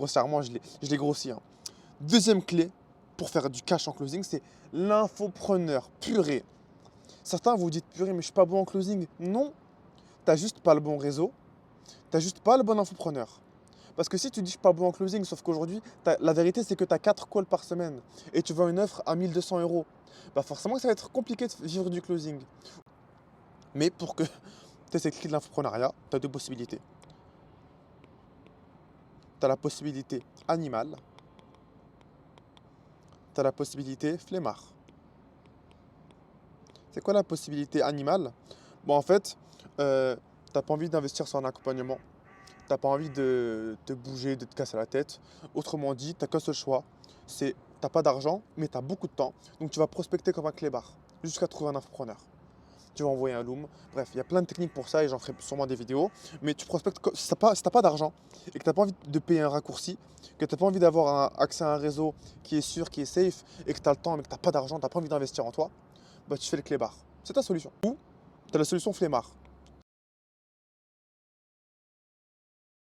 grossièrement, je l'ai grossi, hein. Deuxième clé pour faire du cash en closing, c'est l'infopreneur. Purée. Certains vous dites, purée, mais je suis pas bon en closing. Non, t'as juste pas le bon réseau, t'as juste pas le bon infopreneur. Parce que si tu dis je suis pas bon en closing, sauf qu'aujourd'hui, la vérité c'est que tu as 4 calls par semaine et tu vends une offre à 1200 euros, bah forcément ça va être compliqué de vivre du closing. Mais pour que tu aies cette clé de l'infoprenariat, tu as deux possibilités. Tu as la possibilité animale, tu as la possibilité flemmard. C'est quoi la possibilité animale? Bon, en fait, t'as pas envie d'investir sur un accompagnement, t'as pas envie de te bouger, de te casser la tête. Autrement dit, t'as qu'un seul choix, c'est t'as pas d'argent, mais t'as beaucoup de temps. Donc tu vas prospecter comme un clébard jusqu'à trouver un infopreneur. Tu vas envoyer un loom. Bref, il y a plein de techniques pour ça et j'en ferai sûrement des vidéos. Mais tu prospectes si t'as pas d'argent et que t'as pas envie de payer un raccourci, que t'as pas envie d'avoir accès à un réseau qui est sûr, qui est safe et que t'as le temps mais que t'as pas d'argent, t'as pas envie d'investir en toi, bah tu fais le clébard. C'est ta solution. Ou tu as la solution flemmard.